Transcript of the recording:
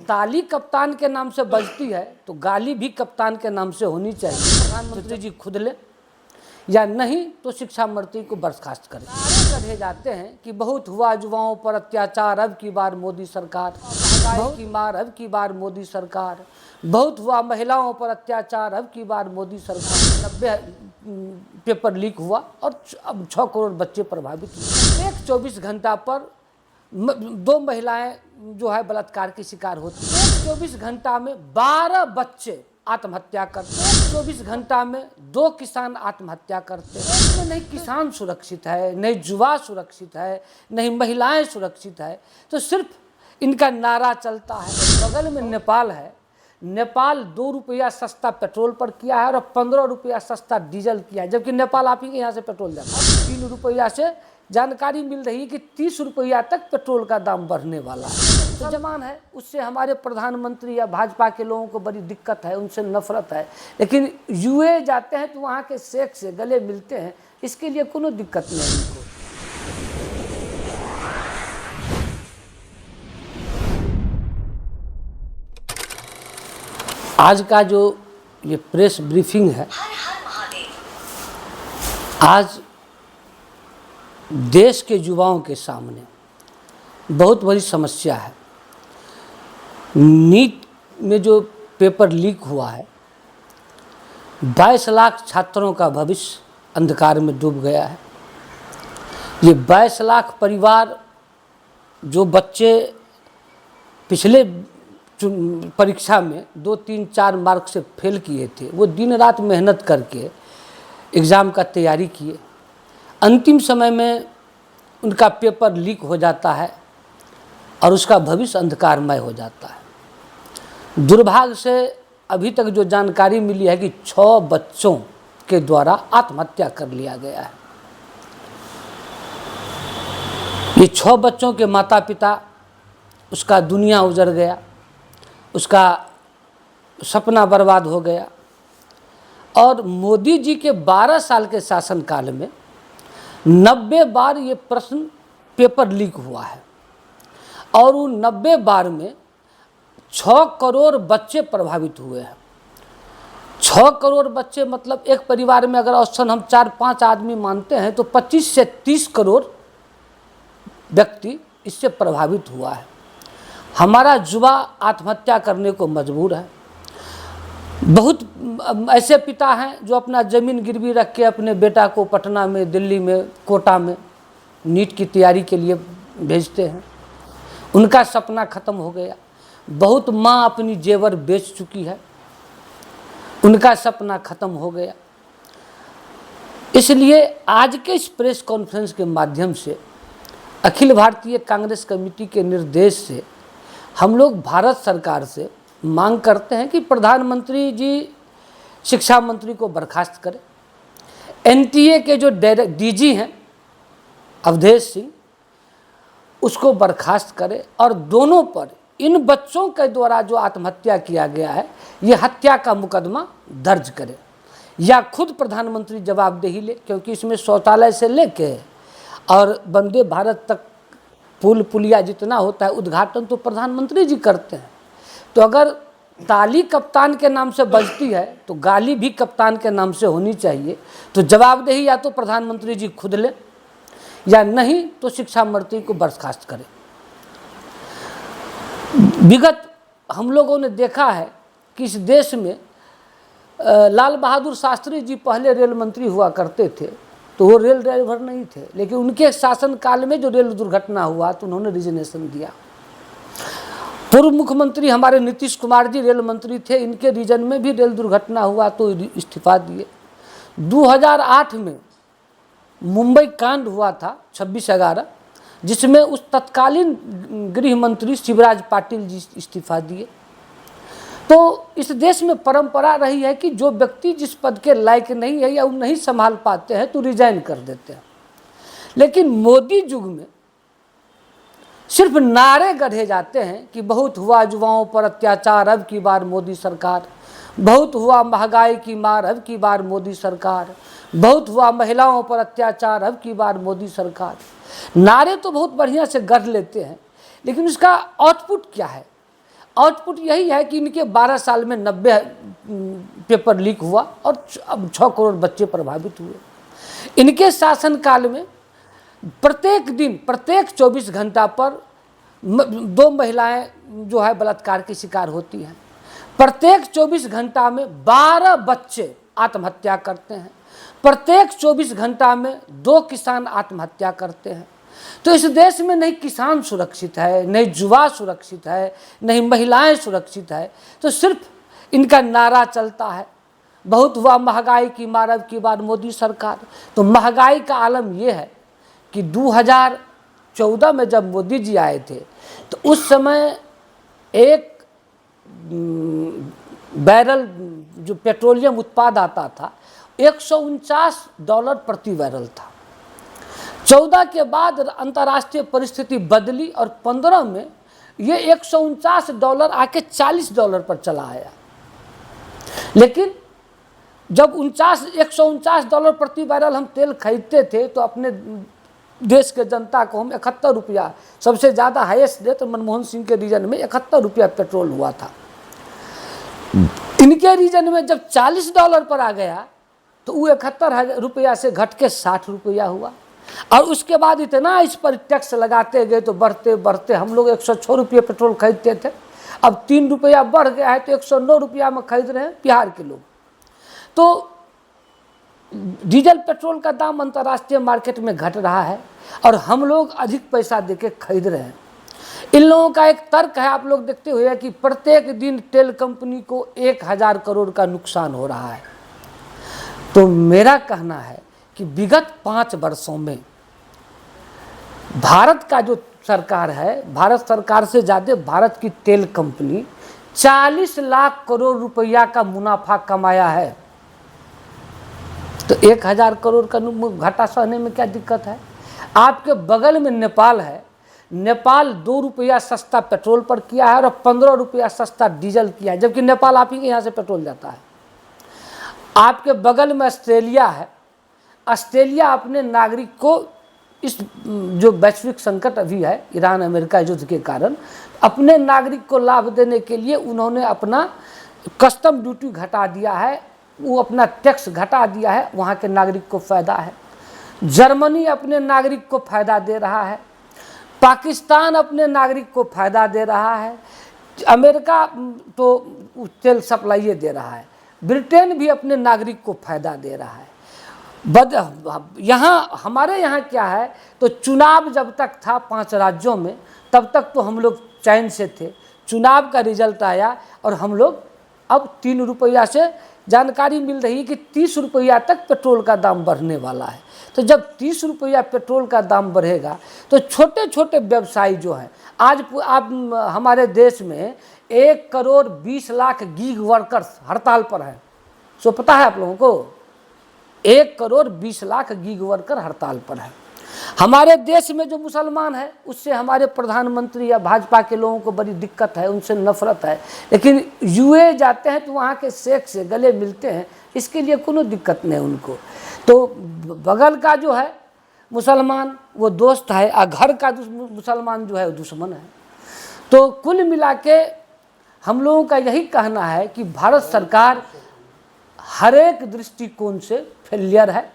ताली कप्तान के नाम से बजती है तो गाली भी कप्तान के नाम से होनी चाहिए। प्रधानमंत्री जी खुद ले या नहीं तो शिक्षा मंत्री को बर्खास्त करें। कहे जाते हैं कि बहुत हुआ युवाओं पर अत्याचार, अब की बार मोदी सरकार, महंगाई की मार, अब की बार मोदी सरकार, बहुत हुआ महिलाओं पर अत्याचार, अब की बार मोदी सरकार। 90 पेपर लीक हुआ और अब 6 करोड़ बच्चे प्रभावित हुए। एक 24 घंटा पर 2 महिलाएं जो है बलात्कार की शिकार होती है। 24 घंटा में 12 बच्चे आत्महत्या करते हैं। 24 घंटा में 2 किसान आत्महत्या करते हैं। इसमें नहीं किसान सुरक्षित है, नहीं युवा सुरक्षित है, नहीं महिलाएं सुरक्षित है, तो सिर्फ इनका नारा चलता है। बगल में नेपाल है, नेपाल 2 रुपया सस्ता पेट्रोल पर किया है और 15 रुपया सस्ता डीजल किया है, जबकि नेपाल आप ही के यहाँ से पेट्रोल जाता है। 3 रुपया से जानकारी मिल रही है कि 30 रुपया तक पेट्रोल का दाम बढ़ने वाला है। तो जमान है, उससे हमारे प्रधानमंत्री या भाजपा के लोगों को बड़ी दिक्कत है, उनसे नफरत है, लेकिन यूए जाते हैं तो वहाँ के शेख से गले मिलते हैं, इसके लिए कोनो दिक्कत नहीं है उनको। आज का जो ये प्रेस ब्रीफिंग है, आज देश के युवाओं के सामने बहुत बड़ी समस्या है। नीट में जो पेपर लीक हुआ है, 22 लाख छात्रों का भविष्य अंधकार में डूब गया है। ये 22 लाख परिवार, जो बच्चे पिछले परीक्षा में 2, 3, 4 मार्क से फेल किए थे, वो दिन रात मेहनत करके एग्ज़ाम का तैयारी किए। अंतिम समय में उनका पेपर लीक हो जाता है और उसका भविष्य अंधकारमय हो जाता है। दुर्भाग्य से अभी तक जो जानकारी मिली है कि 6 बच्चों के द्वारा आत्महत्या कर लिया गया है। ये 6 बच्चों के माता पिता, उसका दुनिया उजड़ गया, उसका सपना बर्बाद हो गया। और मोदी जी के 12 साल के शासनकाल में 90 बार ये प्रश्न पेपर लीक हुआ है और उन 90 बार में 6 करोड़ बच्चे प्रभावित हुए हैं। 6 करोड़ बच्चे मतलब एक परिवार में अगर औसतन हम 4-5 आदमी मानते हैं तो 25 से 30 करोड़ व्यक्ति इससे प्रभावित हुआ है। हमारा युवा आत्महत्या करने को मजबूर है। बहुत ऐसे पिता हैं जो अपना ज़मीन गिरवी रख के अपने बेटा को पटना में, दिल्ली में, कोटा में नीट की तैयारी के लिए भेजते हैं। उनका सपना ख़त्म हो गया। बहुत माँ अपनी जेवर बेच चुकी है, उनका सपना ख़त्म हो गया। इसलिए आज के इस प्रेस कॉन्फ्रेंस के माध्यम से अखिल भारतीय कांग्रेस कमेटी के निर्देश से हम लोग भारत सरकार से मांग करते हैं कि प्रधानमंत्री जी शिक्षा मंत्री को बर्खास्त करें। एनटीए के जो डीजी हैं अवधेश सिंह, उसको बर्खास्त करें और दोनों पर, इन बच्चों के द्वारा जो आत्महत्या किया गया है, ये हत्या का मुकदमा दर्ज करें या खुद प्रधानमंत्री जवाबदेही ले, क्योंकि इसमें शौचालय से लेके और वंदे भारत तक पुल पुलिया जितना होता है उद्घाटन तो प्रधानमंत्री जी करते हैं। तो अगर ताली कप्तान के नाम से बजती है तो गाली भी कप्तान के नाम से होनी चाहिए। तो जवाबदेही या तो प्रधानमंत्री जी खुद ले या नहीं तो शिक्षा मंत्री को बर्खास्त करें। विगत हम लोगों ने देखा है कि इस देश में लाल बहादुर शास्त्री जी पहले रेल मंत्री हुआ करते थे, तो वो रेल ड्राइवर नहीं थे, लेकिन उनके शासनकाल में जो रेल दुर्घटना हुआ तो उन्होंने रिजनेशन दिया। पूर्व मुख्यमंत्री हमारे नीतीश कुमार जी रेल मंत्री थे, इनके रीजन में भी रेल दुर्घटना हुआ तो इस्तीफा दिए। 2008 में मुंबई कांड हुआ था 26/11, जिसमें उस तत्कालीन गृह मंत्री शिवराज पाटिल जी इस्तीफा दिए। तो इस देश में परंपरा रही है कि जो व्यक्ति जिस पद के लायक नहीं है या वो नहीं संभाल पाते हैं तो रिजाइन कर देते हैं। लेकिन मोदी युग में सिर्फ नारे गढ़े जाते हैं कि बहुत हुआ युवाओं पर अत्याचार, अब की बार मोदी सरकार, बहुत हुआ महंगाई की मार, अब की बार मोदी सरकार, बहुत हुआ महिलाओं पर अत्याचार, अब की बार मोदी सरकार। नारे तो बहुत बढ़िया से गढ़ लेते हैं, लेकिन उसका आउटपुट क्या है? आउटपुट यही है कि इनके 12 साल में 90 पेपर लीक हुआ और अब 6 करोड़ बच्चे प्रभावित हुए। इनके शासनकाल में प्रत्येक दिन, प्रत्येक 24 घंटा पर 2 महिलाएं जो है बलात्कार की शिकार होती हैं। प्रत्येक 24 घंटा में 12 बच्चे आत्महत्या करते हैं। प्रत्येक 24 घंटा में 2 किसान आत्महत्या करते हैं। तो इस देश में नहीं किसान सुरक्षित है, नहीं युवा सुरक्षित है, नहीं महिलाएं सुरक्षित है। तो सिर्फ इनका नारा चलता है, बहुत हुआ महंगाई की मार अब की बार मोदी सरकार। तो महंगाई का आलम यह है कि 2014 में जब मोदी जी आए थे तो उस समय एक बैरल जो पेट्रोलियम उत्पाद आता था $149 प्रति बैरल था। 14 के बाद अंतर्राष्ट्रीय परिस्थिति बदली और 15 में ये $149 आके $40 पर चला आया। लेकिन जब $149 प्रति बैरल हम तेल खरीदते थे तो अपने देश के जनता को हम 71 रुपया, सबसे ज़्यादा हाईएस्ट रेट मनमोहन सिंह के रीजन में 71 रुपया पेट्रोल हुआ था। इनके रीजन में जब $40 पर आ गया तो वो 71 रुपया से घट के 60 रुपया हुआ। और उसके बाद इतना इस पर टैक्स लगाते गए तो बढ़ते बढ़ते हम लोग 106 रुपये पेट्रोल खरीदते थे, अब 3 रुपया बढ़ गया है तो 109 रुपया में खरीद रहे हैं बिहार के लोग। तो डीजल पेट्रोल का दाम अंतर्राष्ट्रीय मार्केट में घट रहा है और हम लोग अधिक पैसा देके खरीद रहे हैं। इन लोगों का एक तर्क है, आप लोग देखते हुए कि प्रत्येक दिन तेल कंपनी को 1000 करोड़ का नुकसान हो रहा है। तो मेरा कहना है कि विगत 5 वर्षों में भारत का जो सरकार है, भारत सरकार से ज़्यादा भारत की तेल कंपनी 40 लाख करोड़ रुपया का मुनाफा कमाया है। तो 1000 करोड़ का घाटा सहने में क्या दिक्कत है? आपके बगल में नेपाल है, नेपाल 2 रुपया सस्ता पेट्रोल पर किया है और 15 रुपया सस्ता डीजल किया है, जबकि नेपाल आप ही के यहाँ से पेट्रोल जाता है। आपके बगल में ऑस्ट्रेलिया है, ऑस्ट्रेलिया अपने नागरिक को इस जो वैश्विक संकट अभी है ईरान अमेरिका युद्ध के कारण, अपने नागरिक को लाभ देने के लिए उन्होंने अपना कस्टम ड्यूटी घटा दिया है, वो अपना टैक्स घटा दिया है, वहाँ के नागरिक को फ़ायदा है। जर्मनी अपने नागरिक को फ़ायदा दे रहा है, पाकिस्तान अपने नागरिक को फ़ायदा दे रहा है, अमेरिका तो तेल सप्लाई दे रहा है, ब्रिटेन भी अपने नागरिक को फ़ायदा दे रहा है। यहाँ हमारे यहाँ क्या है, तो चुनाव जब तक था 5 राज्यों में तब तक तो हम लोग चैन से थे। चुनाव का रिजल्ट आया और हम लोग अब 3 रुपया से जानकारी मिल रही है कि 30 रुपया तक पेट्रोल का दाम बढ़ने वाला है। तो जब 30 रुपया पेट्रोल का दाम बढ़ेगा तो छोटे छोटे व्यवसायी जो हैं, आज आप हमारे देश में 1 करोड़ 20 लाख गीग वर्कर्स हड़ताल पर हैं। सो पता है आप लोगों को, 1 करोड़ 20 लाख गीग वर्कर हड़ताल पर है। हमारे देश में जो मुसलमान है उससे हमारे प्रधानमंत्री या भाजपा के लोगों को बड़ी दिक्कत है, उनसे नफरत है। लेकिन यूए जाते हैं तो वहाँ के शेख से गले मिलते हैं, इसके लिए कोनो दिक्कत नहीं उनको। तो बगल का जो है मुसलमान वो दोस्त है और घर का मुसलमान जो है वो दुश्मन है। तो कुल मिला के हम लोगों का यही कहना है कि भारत सरकार हर एक दृष्टिकोण से फेलियर है।